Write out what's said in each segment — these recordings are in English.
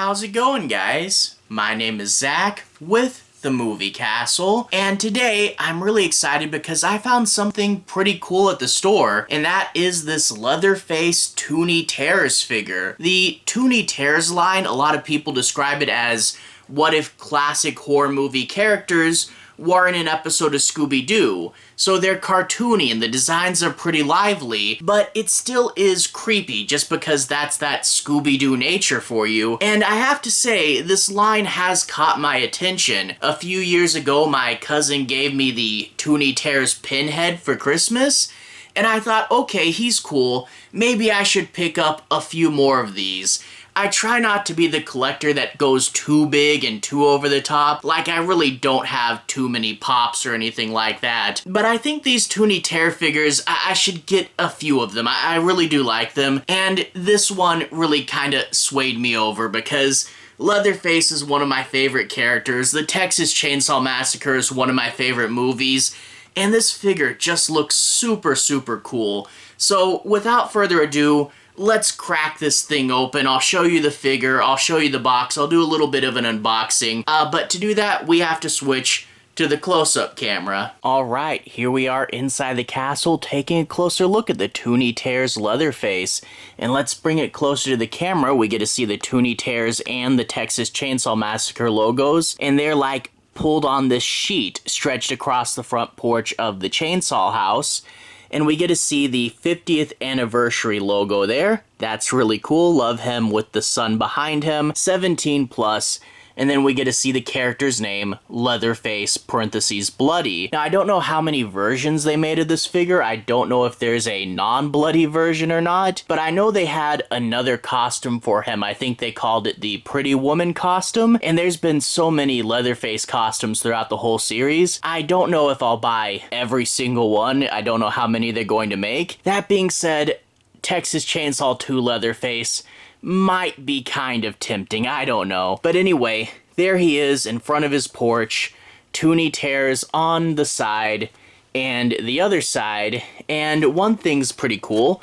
How's it going, guys? My name is Zach with the Movie Castle, and today I'm really excited because I found something pretty cool at the store, and that is this Leatherface Toony Terrors figure. The Toony Terrors line, a lot of people describe it as what if classic horror movie characters were in an episode of Scooby-Doo. So they're cartoony and the designs are pretty lively, but it still is creepy just because that's that Scooby-Doo nature for you. And I have to say, this line has caught my attention. A few years ago, my cousin gave me the Toony Terrors pinhead for Christmas, and I thought, okay, he's cool. Maybe I should pick up a few more of these. I try not to be the collector that goes too big and too over the top. Like, I really don't have too many pops or anything like that. But I think these Toony Terror figures, I should get a few of them. I really do like them. And this one really kind of swayed me over because Leatherface is one of my favorite characters. The Texas Chain Saw Massacre is one of my favorite movies. And this figure just looks super, super cool. So without further ado, let's crack this thing open. I'll show you the figure, I'll show you the box, I'll do a little bit of an unboxing. But to do that, we have to switch to the close-up camera. Alright, here we are inside the castle, taking a closer look at the Toony Terrors Leatherface. And let's bring it closer to the camera. We get to see the Toony Terrors and the Texas Chain Saw Massacre logos. And they're like pulled on this sheet stretched across the front porch of the chainsaw house. And we get to see the 50th anniversary logo there. That's really cool. Love him with the sun behind him. 17 plus. And then we get to see the character's name, Leatherface, parentheses, bloody. Now, I don't know how many versions they made of this figure. I don't know if there's a non-bloody version or not. But I know they had another costume for him. I think they called it the Pretty Woman costume. And there's been so many Leatherface costumes throughout the whole series. I don't know if I'll buy every single one. I don't know how many they're going to make. That being said, Texas Chainsaw 2 Leatherface might be kind of tempting, I don't know. But anyway, there he is in front of his porch, Toony Terrors on the side and the other side. And one thing's pretty cool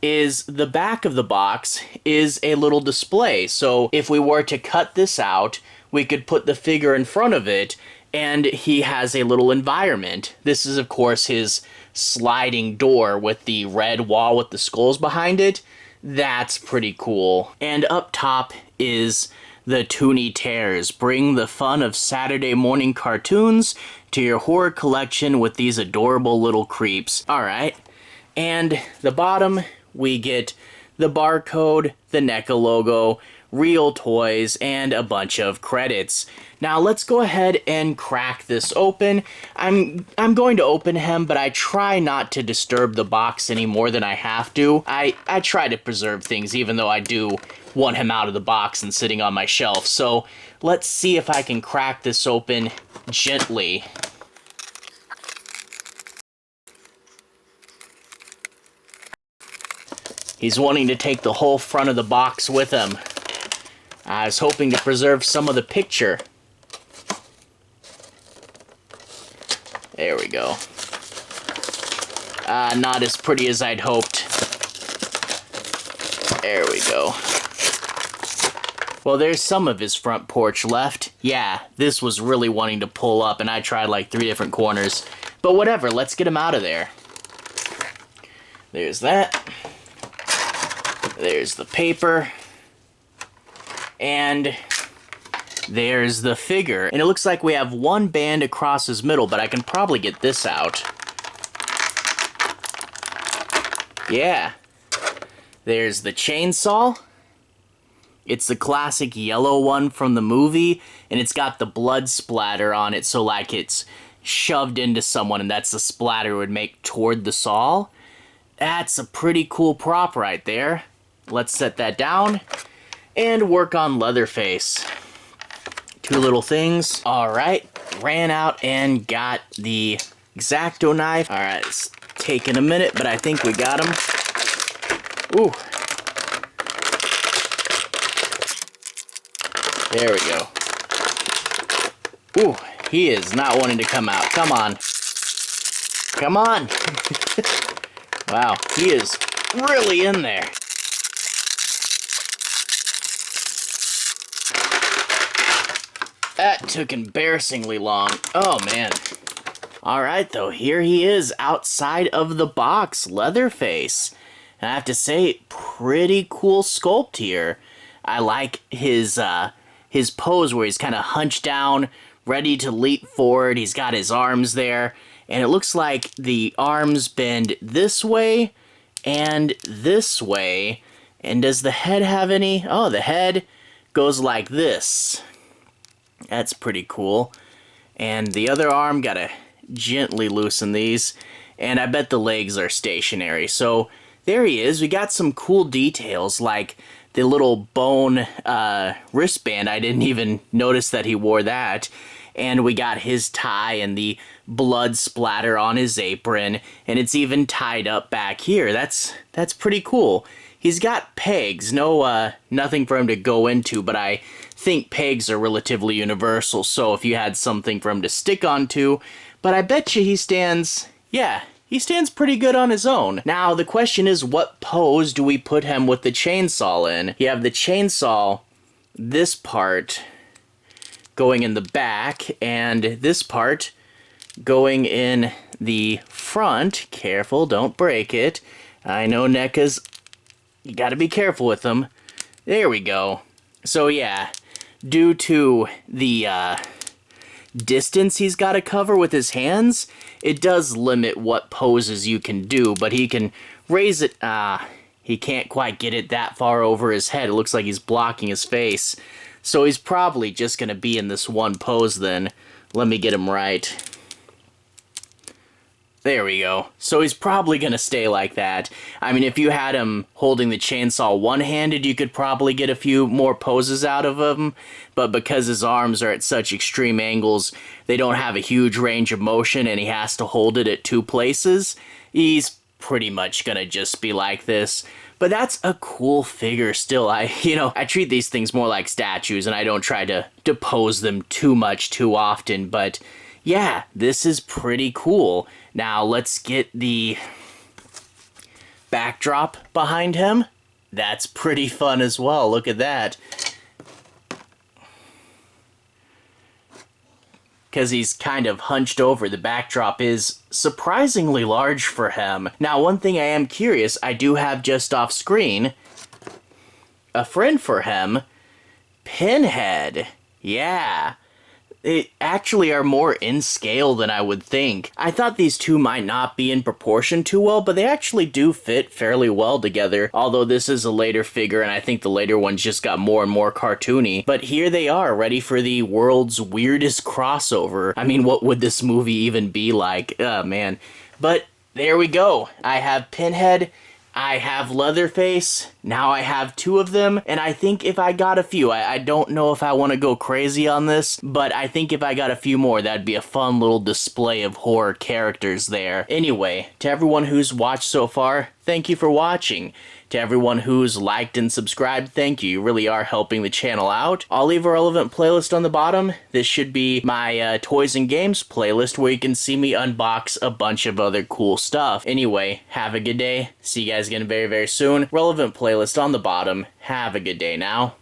is the back of the box is a little display. So if we were to cut this out, we could put the figure in front of it and he has a little environment. This is, of course, his sliding door with the red wall with the skulls behind it. That's pretty cool. And up top is the Toony Terrors. Bring the fun of Saturday morning cartoons to your horror collection with these adorable little creeps. Alright, and the bottom we get the barcode, the NECA logo, real toys, and a bunch of credits. Now let's go ahead and crack this open. I'm going to open him, but I try not to disturb the box any more than I have to. I try to preserve things, even though I do want him out of the box and sitting on my shelf. So let's see if I can crack this open gently. He's wanting to take the whole front of the box with him. I was hoping to preserve some of the picture. There we go. Not as pretty as I'd hoped. There we go. Well, there's some of his front porch left. Yeah, this was really wanting to pull up, and I tried like 3 different corners. But whatever, let's get him out of there. There's that. There's the paper. And there's the figure. And it looks like we have one band across his middle, but I can probably get this out. Yeah. There's the chainsaw. It's the classic yellow one from the movie, and it's got the blood splatter on it, so like it's shoved into someone, and that's the splatter it would make toward the saw. That's a pretty cool prop right there. Let's set that down and work on Leatherface. 2 little things. Alright, ran out and got the X-Acto knife. Alright, it's taking a minute, but I think we got him. Ooh. There we go. Ooh, he is not wanting to come out. Come on. Come on. Wow, he is really in there. That took embarrassingly long. Oh, man. Alright, though, here he is outside of the box, Leatherface. And I have to say, pretty cool sculpt here. I like his pose where he's kind of hunched down, ready to leap forward. He's got his arms there, and it looks like the arms bend this way and this way. And does the head have any? Oh, the head goes like this. That's pretty cool. And the other arm, gotta gently loosen these. And I bet the legs are stationary. So there he is. We got some cool details like the little bone wristband. I didn't even notice that he wore that. And we got his tie and the blood splatter on his apron. And it's even tied up back here. That's pretty cool. He's got pegs. No, nothing for him to go into, but I think pegs are relatively universal. So if you had something for him to stick onto, but I bet you he stands, yeah, he stands pretty good on his own. Now, the question is, what pose do we put him with the chainsaw in? You have the chainsaw, this part going in the back, and this part going in the front. Careful, don't break it. I know NECA's, you gotta be careful with them. There we go. So yeah, due to the distance he's got to cover with his hands, it does limit what poses you can do, but he can raise it. He can't quite get it that far over his head. It looks like he's blocking his face. So he's probably just going to be in this one pose then. Let me get him right. There we go. So he's probably going to stay like that. I mean, if you had him holding the chainsaw one-handed, you could probably get a few more poses out of him. But because his arms are at such extreme angles, they don't have a huge range of motion, and he has to hold it at two places, he's pretty much going to just be like this. But that's a cool figure still. I treat these things more like statues, and I don't try to pose them too much too often, but yeah, this is pretty cool. Now, let's get the backdrop behind him. That's pretty fun as well. Look at that. Because he's kind of hunched over, the backdrop is surprisingly large for him. Now, one thing I am curious, I do have just off screen a friend for him, Pinhead. Yeah. They actually are more in scale than I would think. I thought these two might not be in proportion too well, but they actually do fit fairly well together. Although this is a later figure, and I think the later ones just got more and more cartoony. But here they are, ready for the world's weirdest crossover. I mean, what would this movie even be like? Oh, man. But there we go. I have Pinhead. I have Leatherface, now I have two of them, and I think if I got a few, I don't know if I want to go crazy on this, but I think if I got a few more, that'd be a fun little display of horror characters there. Anyway, to everyone who's watched so far, thank you for watching. To everyone who's liked and subscribed, thank you. You really are helping the channel out. I'll leave a relevant playlist on the bottom. This should be my Toys and Games playlist where you can see me unbox a bunch of other cool stuff. Anyway, have a good day. See you guys again very, very soon. Relevant playlist on the bottom. Have a good day now.